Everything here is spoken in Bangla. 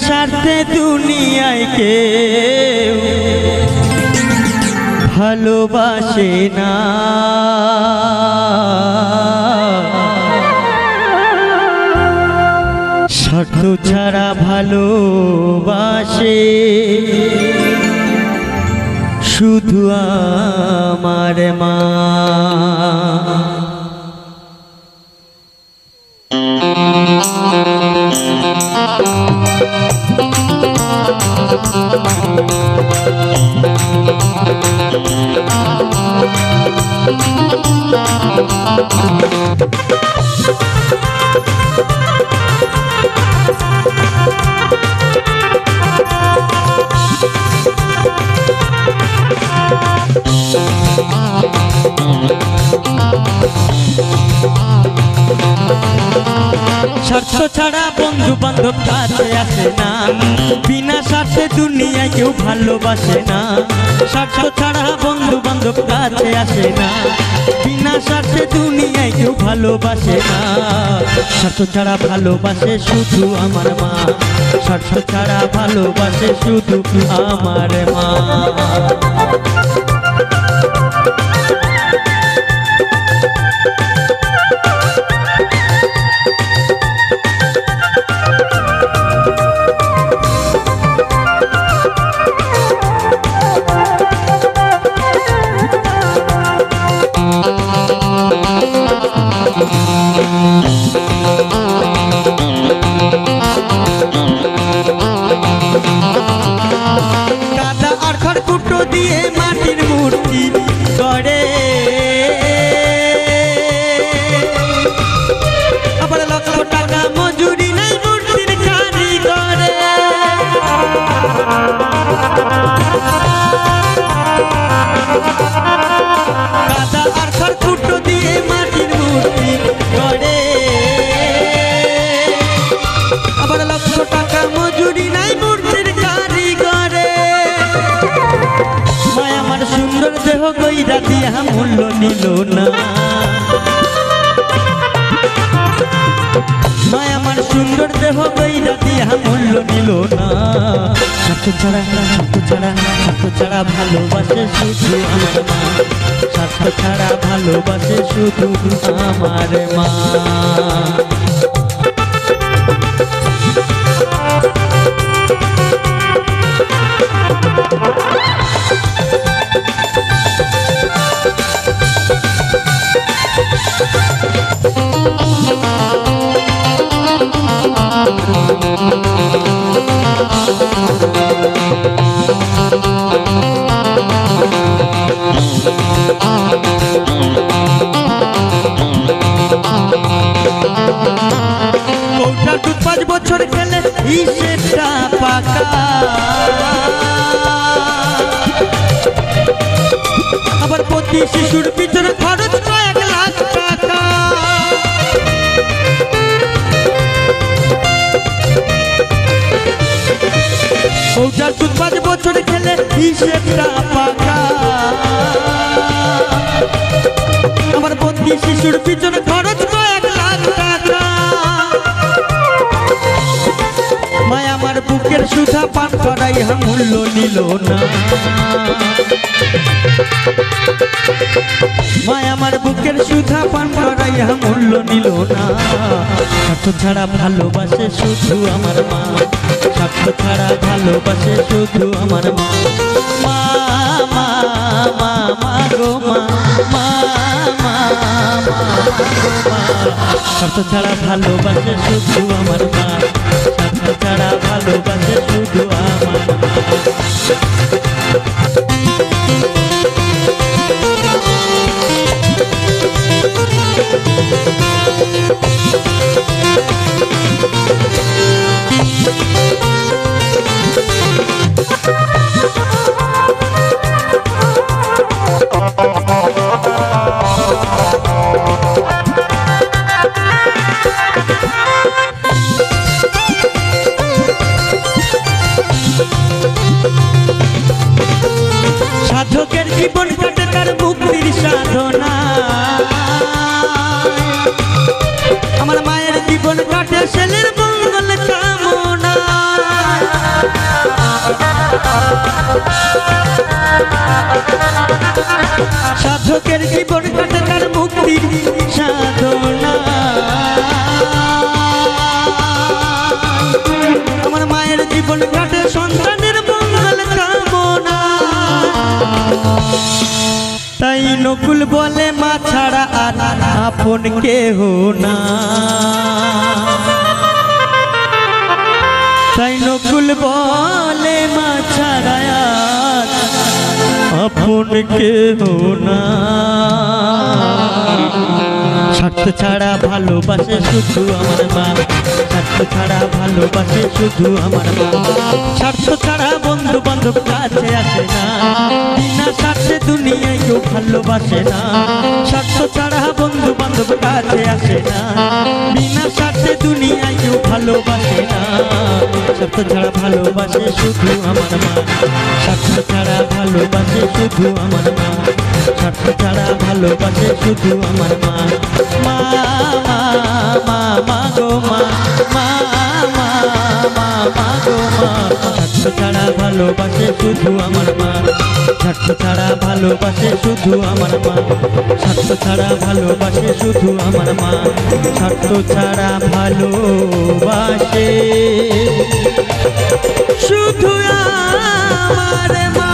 স্বার্থে দুনিয়ায় কেউ ভালোবাসে না। স্বার্থ ছাড়া ভালোবাসে শুধু আমার মা। স্বার্থ ছাড়া বন্ধু বান্ধব কাছে আসে না, বিনা স্বার্থে দুনিয়ায় কেউ ভালোবাসে না। স্বার্থ ছাড়া বন্ধু বান্ধব কাছে আসে না, বিনা স্বার্থে দুনিয়ায় কেউ ভালোবাসে না। স্বার্থ ছাড়া ভালোবাসে শুধু আমার মা, স্বার্থ ছাড়া ভালোবাসে শুধু আমার মা। কাদা আর খড়কুটো দিয়ে মাটির মূর্তি গড়ে, আবার লক্ষ টাকা মজুরি নাই মূর্তির কারিগরে। কাদা আর খড়কুটো দিয়ে মাটির মূর্তি গড়ে, আবার লক্ষ টাকা মজুরি নাই মূর্তির কারিগরে। মায়া আমার সুন্দর দেহ কইরা দিয়া মূল্য নিল না, মায়া আমার সুন্দর দেহ কইরা দিয়া মূল্য নিল না। স্বার্থ ছাড়া ভালোবাসে শুধু আমার মা, স্বার্থ ছাড়া ভালোবাসে শুধু আমার মা। কৌটার দুধ 5 বছর খেলে হিসেবটা পাকা, আবার প্রতি শিশুর পিছনে খরচ 1 লাখ টাকা। কৌটার দুধ 5 বছর খেলে হিসেবটা পাকা, আবার প্রতি শিশুর পিছনে খরচ 1 লাখ টাকা। মায়া আমার বুকের সুধা পান করাই মূল্য নিল না, মায়া আমার বুকের সুধা পান করাই মূল্য নিল না। স্বার্থ ছাড়া ভালোবাসে শুধু আমার মা, স্বার্থ ছাড়া ভালোবাসে শুধু আমার মা। মা মা মা মা গো মা, মা মা মা গো মা। স্বার্থ ছাড়া ভালোবাসে শুধু আমার মা, স্বার্থ ছাড়া ভালোবাসে শুধু আমার মা। সাধকের জীবন কাটে তার মুক্তির সাধনা, আমার মায়ের জীবন কাটে ছেলের মঙ্গল কামনা। সাধকের জীবন কাটে তার মুক্তির সাধনা। আমার মায়ের জীবন কাটে সন্তানের মঙ্গল কামনা। তাই নকুল বলে মা ছাড়া আর আপন কেহ না। তাই নকুল বলে মা ছাড়া আর আপন কেহ না। স্বার্থ ছাড়া ভালোবাসে শুধু আমার মা, স্বার্থ ছাড়া ভালোবাসে শুধু আমার মা। স্বার্থ ছাড়া বন্ধু বান্ধব কাছে আসে না, বিনা স্বার্থে দুনিয়ায় কেউ ভালোবাসে না। স্বার্থ ছাড়া বন্ধু বান্ধব কাছে আসে না, বিনা স্বার্থে দুনিয়ায় কেউ ভালোবাসে না। স্বার্থ ছাড়া ভালোবাসে শুধু আমার মা, স্বার্থ ছাড়া ভালোবাসে শুধু আমার মা, স্বার্থ ছাড়া ভালোবাসে শুধু আমার মা। মা মা মা মা গো মা, মা মা মা মা গো মা। স্বার্থ ছাড়া ভালোবাসে শুধু আমার মা, স্বার্থ ছাড়া ভালোবাসে শুধু আমার মা, স্বার্থ ছাড়া ভালোবাসে শুধু আমার মা, স্বার্থ ছাড়া ভালোবাসে শুধু আমার মা।